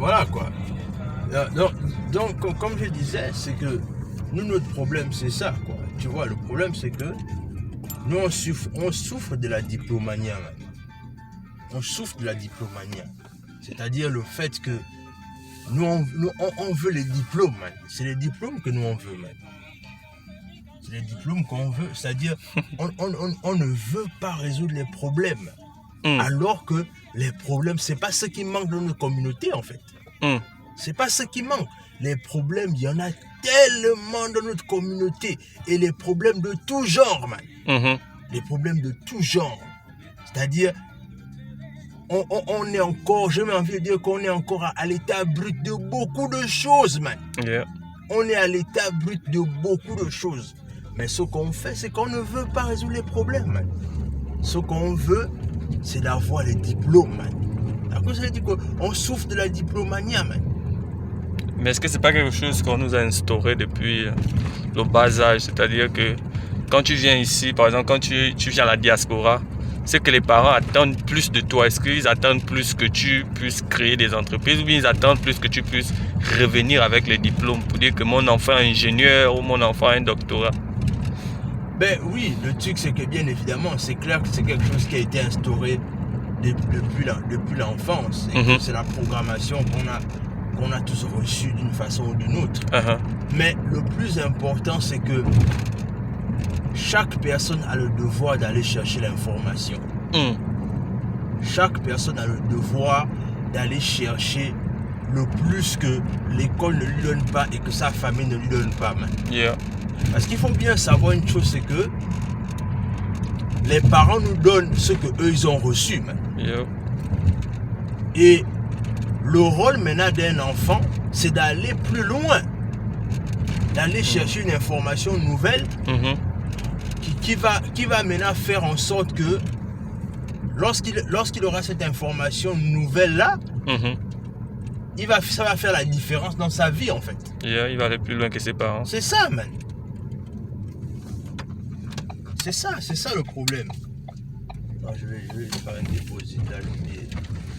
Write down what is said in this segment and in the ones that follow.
Voilà quoi. Donc, comme je disais, c'est que nous, notre problème, c'est ça, quoi. Tu vois, le problème, c'est que nous, on souffre de la diplomanie, man. On souffre de la diplomanie. C'est-à-dire le fait que nous, on veut les diplômes, man. C'est les diplômes que nous, on veut, man. C'est les diplômes qu'on veut. C'est-à-dire, on ne veut pas résoudre les problèmes. Alors que les problèmes, c'est pas ce qui manque dans notre communauté, en fait. C'est pas ce qui manque. Les problèmes, il y en a tellement dans notre communauté. Et les problèmes de tout genre, man. Les problèmes de tout genre. C'est-à-dire, on est encore, j'ai envie de dire qu'on est encore à l'état brut de beaucoup de choses, man. Yeah. On est à l'état brut de beaucoup de choses. Mais ce qu'on fait, c'est qu'on ne veut pas résoudre les problèmes, man. Ce qu'on veut, c'est d'avoir les diplômes, man. À cause ça dit qu'on souffre de la diplomanie, man. Mais est-ce que c'est pas quelque chose qu'on nous a instauré depuis le bas âge? C'est-à-dire que quand tu viens ici, par exemple, quand tu viens à la diaspora, c'est que les parents attendent plus de toi. Est-ce qu'ils attendent plus que tu puisses créer des entreprises ou bien ils attendent plus que tu puisses revenir avec les diplômes pour dire que mon enfant est ingénieur ou mon enfant a un doctorat? Ben oui, le truc c'est que bien évidemment, c'est clair que c'est quelque chose qui a été instauré depuis l'enfance. Et que c'est la programmation qu'on a tous reçue d'une façon ou d'une autre. Mais le plus important, c'est que chaque personne a le devoir d'aller chercher l'information. Chaque personne a le devoir d'aller chercher le plus que l'école ne lui donne pas et que sa famille ne lui donne pas, man. Yeah. Parce qu'il faut bien savoir une chose, c'est que les parents nous donnent ce que eux ils ont reçu, man. Yeah. Et le rôle maintenant d'un enfant, c'est d'aller plus loin, d'aller chercher une information nouvelle qui va maintenant faire en sorte que lorsqu'il aura cette information nouvelle là, ça va faire la différence dans sa vie en fait. Yeah, il va aller plus loin que ses parents. C'est ça, man. C'est ça le problème. Non, je vais faire un dépôt là.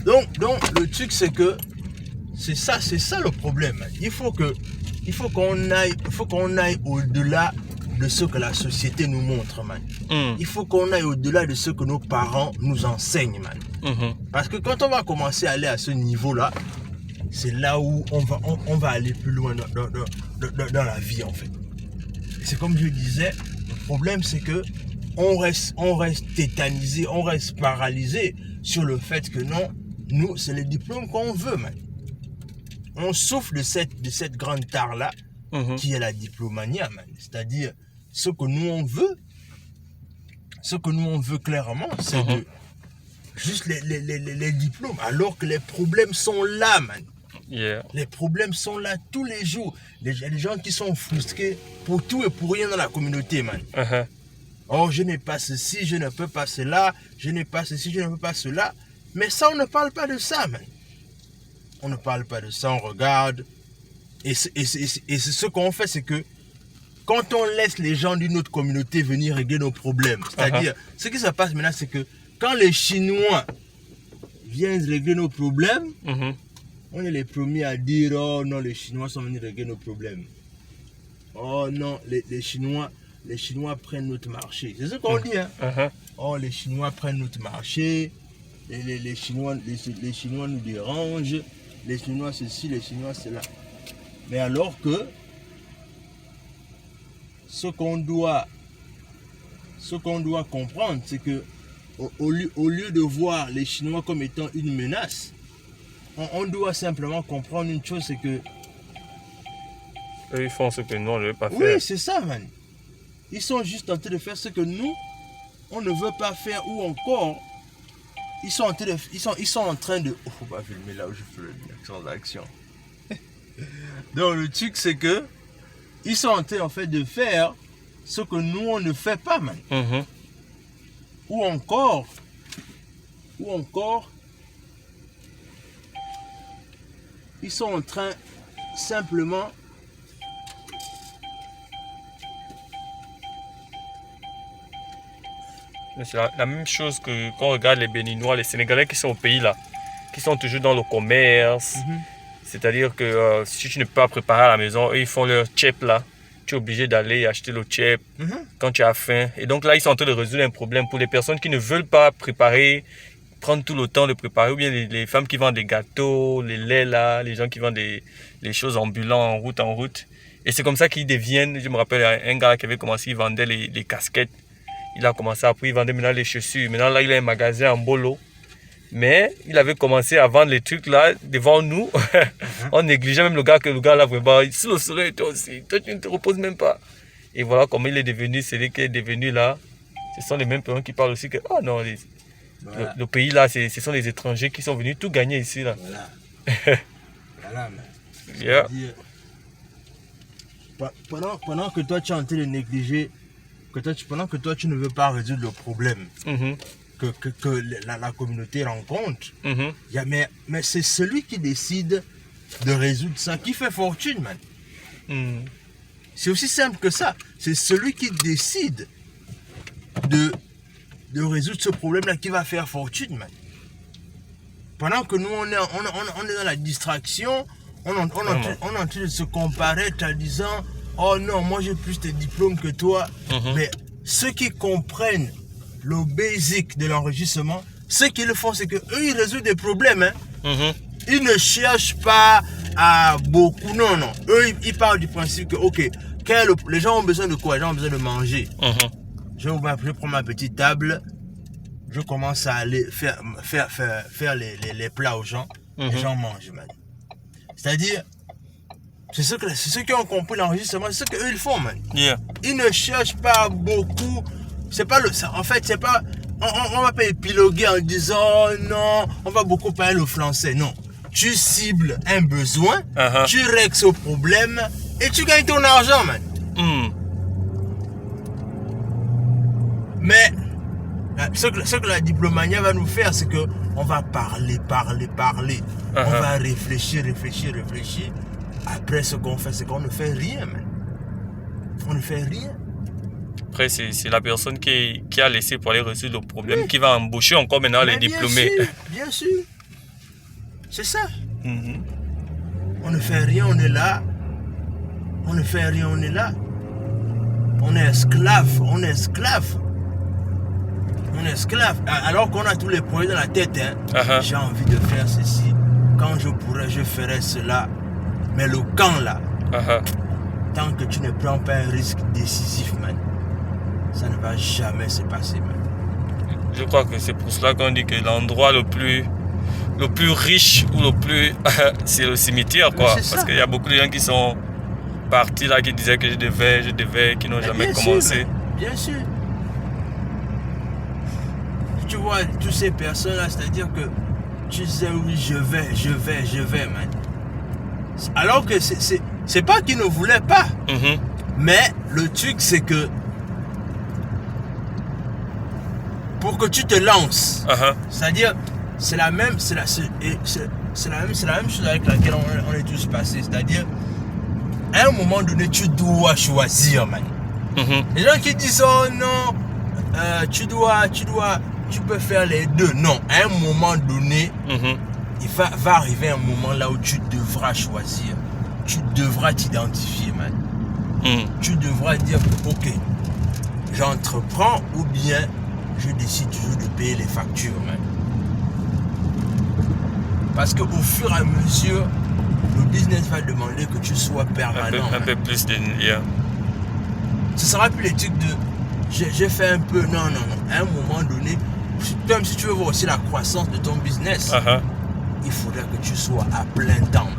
Donc le truc c'est que c'est ça le problème, man. Il faut qu'on aille au-delà de ce que la société nous montre, man. Il faut qu'on aille au-delà de ce que nos parents nous enseignent, man. Parce que quand on va commencer à aller à ce niveau-là, c'est là où on va aller plus loin dans la vie, en fait. C'est comme je disais, le problème, c'est que on reste tétanisé, on reste paralysé sur le fait que non, nous, c'est les diplômes qu'on veut, man. On souffre de cette grande tare-là, qui est la diplomanie, man. C'est-à-dire, ce que nous on veut clairement, c'est juste les diplômes, alors que les problèmes sont là, man. Yeah. Les problèmes sont là tous les jours. Il y a des gens qui sont frustrés pour tout et pour rien dans la communauté, man. Oh, je n'ai pas ceci, je ne peux pas cela, je n'ai pas ceci, je ne peux pas cela. Mais ça, on ne parle pas de ça, man. On ne parle pas de ça, on regarde. Et c'est ce qu'on fait, c'est que quand on laisse les gens d'une autre communauté venir régler nos problèmes, c'est-à-dire, ce qui se passe maintenant, c'est que quand les Chinois viennent régler nos problèmes, on est les premiers à dire, oh non, les Chinois sont venus régler nos problèmes. Oh non, les Chinois prennent notre marché. C'est ce qu'on dit, hein. Oh, les Chinois prennent notre marché, les Chinois nous dérangent, les Chinois ceci, les Chinois cela. Mais alors que ce qu'on doit comprendre, c'est que au lieu de voir les Chinois comme étant une menace, on doit simplement comprendre une chose, c'est que eux, ils font ce que nous, on ne veut pas faire. Oui, c'est ça, man. Ils sont juste en train de faire ce que nous, on ne veut pas faire, ou encore, ils sont en train de... Oh, faut pas filmer là où je fais l'action d'action. Donc, le truc, c'est que ils sont en train, en fait, de faire ce que nous, on ne fait pas, man. Ou encore, ils sont en train simplement Mais c'est la même chose que quand on regarde les Béninois, les Sénégalais qui sont au pays là, qui sont toujours dans le commerce, C'est-à-dire que si tu ne peux pas préparer à la maison, eux, ils font leur chep là. Tu es obligé d'aller acheter le chep quand tu as faim. Et donc là, ils sont en train de résoudre un problème pour les personnes qui ne veulent pas préparer, prendre tout le temps de préparer, ou bien les femmes qui vendent des gâteaux, les laits là, les gens qui vendent les choses ambulantes en route. Et c'est comme ça qu'ils deviennent. Je me rappelle un gars qui avait commencé, il vendait les casquettes. Il a commencé après, il vendait maintenant les chaussures. Maintenant là, il a un magasin en bolo. Mais il avait commencé à vendre les trucs là devant nous. On négligeait même le gars là vraiment. Si le soleil toi aussi, toi tu ne te reposes même pas. Et voilà comment il est devenu, c'est lui qui est devenu là. Ce sont les mêmes personnes qui parlent aussi que oh non, voilà. le pays là, ce sont les étrangers qui sont venus tout gagner ici là. Voilà. Voilà, mais. Yeah. Pendant que toi tu es en train de négliger, pendant que toi tu ne veux pas résoudre le problème. Que la communauté rencontre, mais c'est celui qui décide de résoudre ça qui fait fortune, man. C'est aussi simple que ça. C'est celui qui décide de résoudre ce problème-là qui va faire fortune, man. Pendant que nous, on est dans la distraction, on est en train de se comparer en disant « Oh non, moi j'ai plus de diplômes que toi. Mais ceux qui comprennent le basic de l'enregistrement, ce qu'ils font, c'est qu'eux, ils résolvent des problèmes. Ils ne cherchent pas à beaucoup. Non. Eux, ils parlent du principe que, ok, les gens ont besoin de quoi? Les gens ont besoin de manger. Je prends ma petite table, je commence à aller faire les plats aux gens. Les gens mangent, man. C'est-à-dire, c'est ceux qui ont compris l'enregistrement, c'est ce qu'eux, ils font, man. Yeah. Ils ne cherchent pas beaucoup. C'est pas en fait, c'est pas. On va pas épiloguer en disant oh non, on va beaucoup parler le français. Non. Tu cibles un besoin, tu règles ce problème et tu gagnes ton argent, man. Mais ce que la diplomania va nous faire, c'est que on va parler. On va réfléchir. Après, ce qu'on fait, c'est qu'on ne fait rien, man. On ne fait rien. Après, c'est la personne qui a laissé pour aller résoudre le problème, qui va embaucher encore maintenant les diplômés. Bien sûr. C'est ça. On ne fait rien, on est là. On ne fait rien, on est là. On est esclave. Alors qu'on a tous les projets dans la tête. J'ai envie de faire ceci. Quand je pourrais, je ferais cela. Mais le camp là, tant que tu ne prends pas un risque décisif, man, ça ne va jamais se passer, man. Je crois que c'est pour cela qu'on dit que l'endroit le plus riche ou le plus c'est le cimetière, quoi. Parce qu'il y a beaucoup de gens qui sont partis là, qui disaient que je devais, qui n'ont jamais commencé. Bien sûr. Tu vois, toutes ces personnes-là, c'est-à-dire que tu disais oui, je vais, man. Alors que c'est pas qu'ils ne voulaient pas. Mais le truc, c'est que pour que tu te lances, c'est-à-dire, c'est la même chose avec laquelle on est tous passés. C'est-à-dire, à un moment donné, tu dois choisir, man. Les gens qui disent oh non, tu peux faire les deux. Non, à un moment donné, il va arriver un moment là où tu devras choisir. Tu devras t'identifier, man. Tu devras dire ok, j'entreprends ou bien je décide toujours de payer les factures, man. Parce qu'au fur et à mesure, le business va demander que tu sois permanent. Un peu plus de... Yeah. Ce sera plus les trucs de j'ai fait un peu. Non. À un moment donné, même si tu veux voir aussi la croissance de ton business, il faudra que tu sois à plein temps.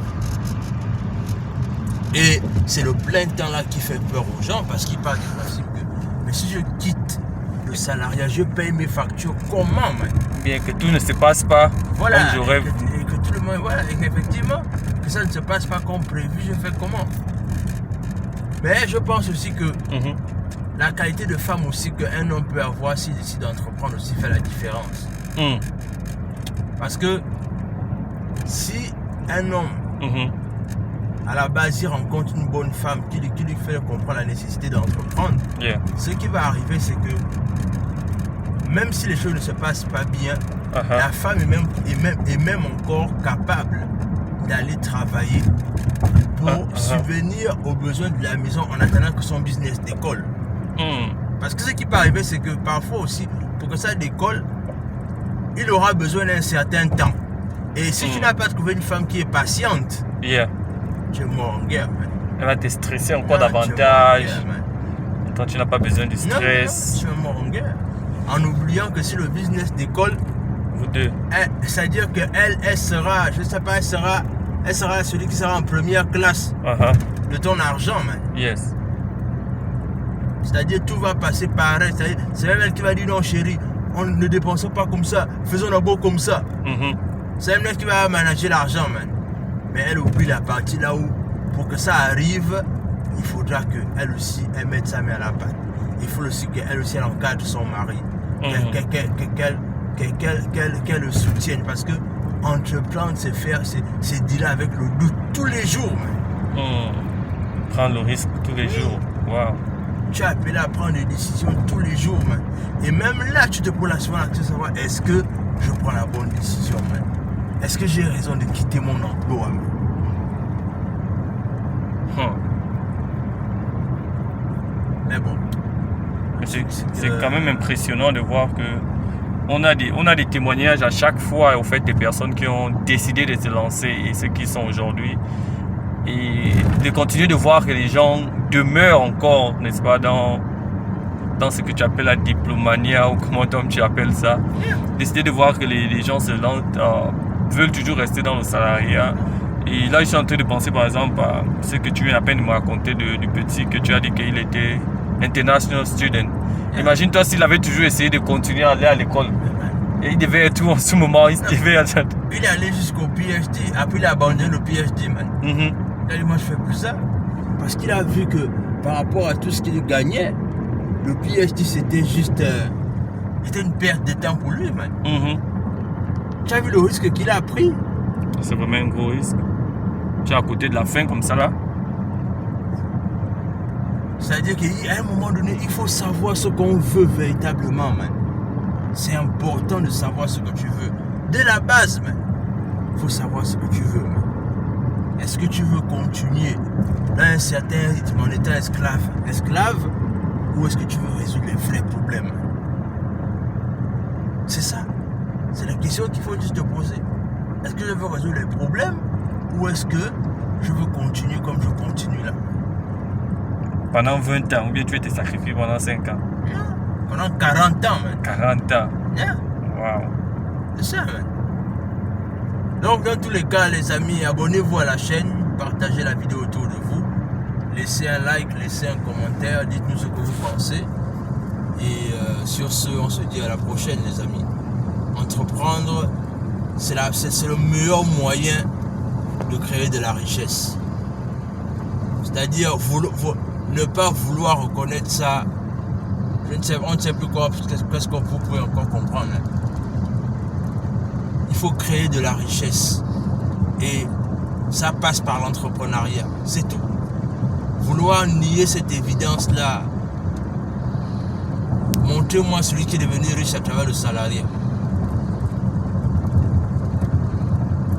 Et c'est le plein temps là qui fait peur aux gens parce qu'ils parlent du principe que mais si je quitte le salariat, je paye mes factures comment, man? Bien que tout ne se passe pas comme j'aurais voulu. Et que tout le monde, voilà, effectivement, que ça ne se passe pas comme prévu, je fais comment? Mais je pense aussi que la qualité de femme aussi qu'un homme peut avoir s'il décide d'entreprendre aussi fait la différence. Parce que si un homme à la base il rencontre une bonne femme qui lui fait comprendre la nécessité d'entreprendre, ce qui va arriver c'est que même si les choses ne se passent pas bien, la femme est même encore capable d'aller travailler pour subvenir aux besoins de la maison en attendant que son business décolle. Parce que ce qui peut arriver, c'est que parfois aussi, pour que ça décolle, il aura besoin d'un certain temps. Et si tu n'as pas trouvé une femme qui est patiente, tu es mort en guerre, man. Elle va te stresser encore davantage. Toi, tu n'as pas besoin de stress. Non, tu es mort en guerre. En oubliant que si le business décolle, vous deux, c'est-à-dire qu'elle sera, je ne sais pas, elle sera celui qui sera en première classe de ton argent, man. Yes. C'est-à-dire tout va passer par elle. C'est même elle qui va dire non, chérie, on ne dépensons pas comme ça, faisons d'abord comme ça. C'est même elle qui va manager l'argent, man. Mais elle oublie la partie là où, pour que ça arrive, il faudra qu'elle aussi, elle mette sa main à la pâte. Il faut aussi qu'elle aussi, elle encadre son mari. Qu'elle le soutienne. Parce que entreprendre, c'est faire, c'est dealer avec le doute tous les jours, man. Prendre le risque tous les jours. Wow. Tu es appelé à prendre des décisions tous les jours, man. Et même là, tu te poses la question de savoir, est-ce que je prends la bonne décision, man? Est-ce que j'ai raison de quitter mon emploi, man? Mais bon. C'est quand même impressionnant de voir que on a des témoignages à chaque fois, au fait, des personnes qui ont décidé de se lancer et ceux qui sont aujourd'hui. Et de continuer de voir que les gens demeurent encore, n'est-ce pas, dans ce que tu appelles la diplomania ou comment tu appelles ça. Décider de voir que les gens se lancent, veulent toujours rester dans le salariat. Et là, je suis en train de penser par exemple à ce que tu viens à peine de me raconter du petit que tu as dit qu'il était international student. Imagine-toi s'il avait toujours essayé de continuer à aller à l'école. Et il devait être où en ce moment? Il est allé jusqu'au PhD, après il a abandonné le PhD, man. Il a dit, moi je fais plus ça. Parce qu'il a vu que par rapport à tout ce qu'il gagnait, le PhD c'était juste c'était une perte de temps pour lui, man. Tu as vu le risque qu'il a pris? C'est vraiment un gros risque. Tu es à côté de la fin comme ça là. C'est-à-dire qu'à un moment donné, il faut savoir ce qu'on veut véritablement, man. C'est important de savoir ce que tu veux. Dès la base, man. Il faut savoir ce que tu veux, man. Est-ce que tu veux continuer dans un certain rythme en étant esclave, ou est-ce que tu veux résoudre les vrais problèmes? C'est ça. C'est la question qu'il faut juste te poser. Est-ce que je veux résoudre les problèmes, ou est-ce que je veux continuer comme je continue là? Pendant 20 ans, ou bien tu étais sacrifié pendant 5 ans? Pendant 40 ans, man. 40 ans? Wow. C'est ça, man. Donc, dans tous les cas, les amis, abonnez-vous à la chaîne, partagez la vidéo autour de vous, laissez un like, laissez un commentaire, dites-nous ce que vous pensez. Et sur ce, on se dit à la prochaine, les amis. Entreprendre, c'est le meilleur moyen de créer de la richesse. C'est-à-dire, ne pas vouloir reconnaître ça, on ne sait plus quoi, qu'est-ce qu'on peut encore comprendre. Il faut créer de la richesse. Et ça passe par l'entrepreneuriat. C'est tout. Vouloir nier cette évidence-là. Montrez-moi celui qui est devenu riche à travers le salariat.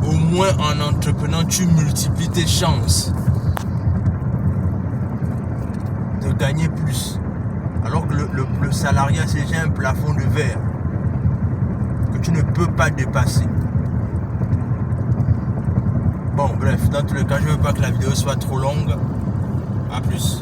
Au moins en entreprenant, tu multiplies tes chances de gagner plus. Alors que le salariat, c'est déjà un plafond de verre que tu ne peux pas dépasser. Bon, bref, dans tous les cas, je ne veux pas que la vidéo soit trop longue. A plus.